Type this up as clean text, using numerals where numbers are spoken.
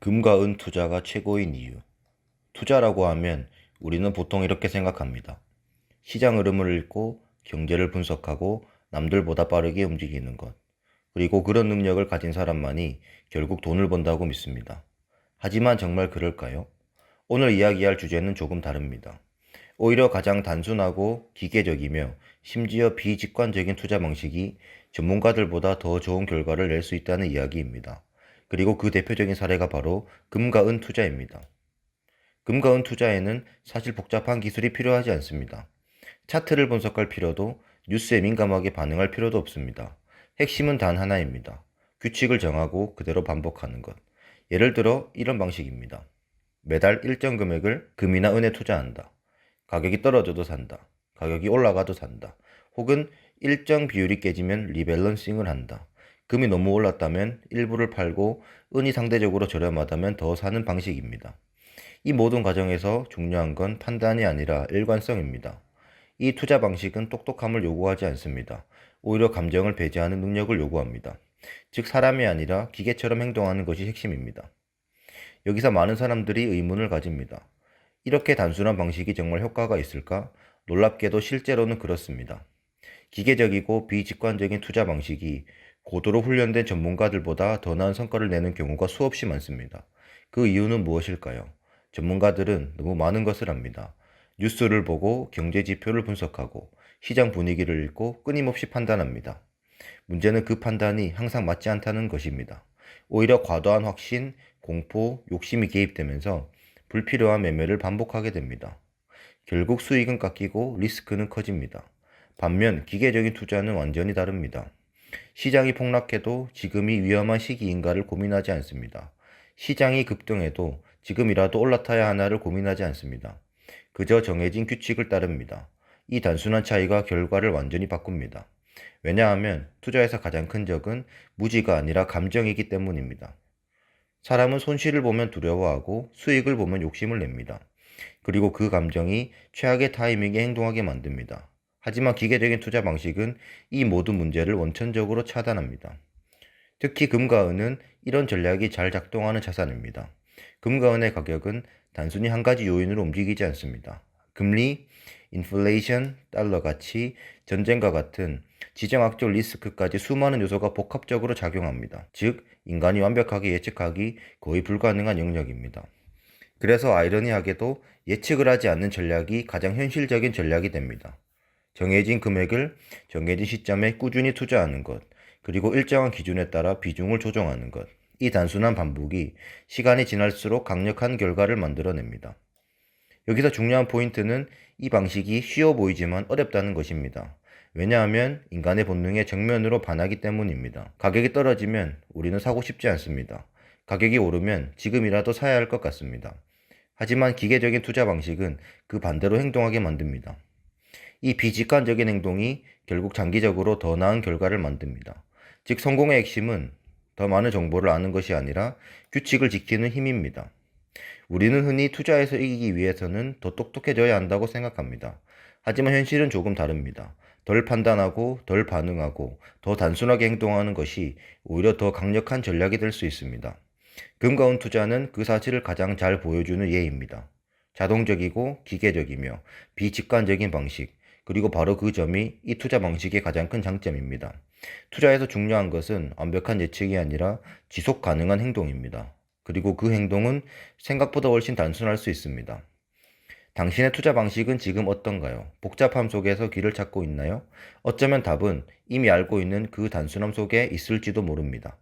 금과 은 투자가 최고인 이유. 투자라고 하면 우리는 보통 이렇게 생각합니다. 시장 흐름을 읽고 경제를 분석하고 남들보다 빠르게 움직이는 것. 그리고 그런 능력을 가진 사람만이 결국 돈을 번다고 믿습니다. 하지만 정말 그럴까요? 오늘 이야기할 주제는 조금 다릅니다. 오히려 가장 단순하고 기계적이며 심지어 비직관적인 투자 방식이 전문가들보다 더 좋은 결과를 낼 수 있다는 이야기입니다. 그리고 그 대표적인 사례가 바로 금과 은 투자입니다. 금과 은 투자에는 사실 복잡한 기술이 필요하지 않습니다. 차트를 분석할 필요도, 뉴스에 민감하게 반응할 필요도 없습니다. 핵심은 단 하나입니다. 규칙을 정하고 그대로 반복하는 것. 예를 들어 이런 방식입니다. 매달 일정 금액을 금이나 은에 투자한다. 가격이 떨어져도 산다. 가격이 올라가도 산다. 혹은 일정 비율이 깨지면 리밸런싱을 한다. 금이 너무 올랐다면 일부를 팔고 은이 상대적으로 저렴하다면 더 사는 방식입니다. 이 모든 과정에서 중요한 건 판단이 아니라 일관성입니다. 이 투자 방식은 똑똑함을 요구하지 않습니다. 오히려 감정을 배제하는 능력을 요구합니다. 즉 사람이 아니라 기계처럼 행동하는 것이 핵심입니다. 여기서 많은 사람들이 의문을 가집니다. 이렇게 단순한 방식이 정말 효과가 있을까? 놀랍게도 실제로는 그렇습니다. 기계적이고 비직관적인 투자 방식이 고도로 훈련된 전문가들보다 더 나은 성과를 내는 경우가 수없이 많습니다. 그 이유는 무엇일까요? 전문가들은 너무 많은 것을 압니다. 뉴스를 보고 경제 지표를 분석하고 시장 분위기를 읽고 끊임없이 판단합니다. 문제는 그 판단이 항상 맞지 않다는 것입니다. 오히려 과도한 확신, 공포, 욕심이 개입되면서 불필요한 매매를 반복하게 됩니다. 결국 수익은 깎이고 리스크는 커집니다. 반면 기계적인 투자는 완전히 다릅니다. 시장이 폭락해도 지금이 위험한 시기인가를 고민하지 않습니다. 시장이 급등해도 지금이라도 올라타야 하나를 고민하지 않습니다. 그저 정해진 규칙을 따릅니다. 이 단순한 차이가 결과를 완전히 바꿉니다. 왜냐하면 투자에서 가장 큰 적은 무지가 아니라 감정이기 때문입니다. 사람은 손실을 보면 두려워하고 수익을 보면 욕심을 냅니다. 그리고 그 감정이 최악의 타이밍에 행동하게 만듭니다. 하지만 기계적인 투자 방식은 이 모든 문제를 원천적으로 차단합니다. 특히 금과 은은 이런 전략이 잘 작동하는 자산입니다. 금과 은의 가격은 단순히 한 가지 요인으로 움직이지 않습니다. 금리, 인플레이션, 달러 가치, 전쟁과 같은 지정학적 리스크까지 수많은 요소가 복합적으로 작용합니다. 즉, 인간이 완벽하게 예측하기 거의 불가능한 영역입니다. 그래서 아이러니하게도 예측을 하지 않는 전략이 가장 현실적인 전략이 됩니다. 정해진 금액을 정해진 시점에 꾸준히 투자하는 것, 그리고 일정한 기준에 따라 비중을 조정하는 것. 이 단순한 반복이 시간이 지날수록 강력한 결과를 만들어냅니다. 여기서 중요한 포인트는 이 방식이 쉬워 보이지만 어렵다는 것입니다. 왜냐하면 인간의 본능에 정면으로 반하기 때문입니다. 가격이 떨어지면 우리는 사고 싶지 않습니다. 가격이 오르면 지금이라도 사야 할 것 같습니다. 하지만 기계적인 투자 방식은 그 반대로 행동하게 만듭니다. 이 비직관적인 행동이 결국 장기적으로 더 나은 결과를 만듭니다. 즉 성공의 핵심은 더 많은 정보를 아는 것이 아니라 규칙을 지키는 힘입니다. 우리는 흔히 투자에서 이기기 위해서는 더 똑똑해져야 한다고 생각합니다. 하지만 현실은 조금 다릅니다. 덜 판단하고 덜 반응하고 더 단순하게 행동하는 것이 오히려 더 강력한 전략이 될 수 있습니다. 금과 은 투자는 그 사실을 가장 잘 보여주는 예입니다. 자동적이고 기계적이며 비직관적인 방식, 그리고 바로 그 점이 이 투자 방식의 가장 큰 장점입니다. 투자에서 중요한 것은 완벽한 예측이 아니라 지속 가능한 행동입니다. 그리고 그 행동은 생각보다 훨씬 단순할 수 있습니다. 당신의 투자 방식은 지금 어떤가요? 복잡함 속에서 길을 찾고 있나요? 어쩌면 답은 이미 알고 있는 그 단순함 속에 있을지도 모릅니다.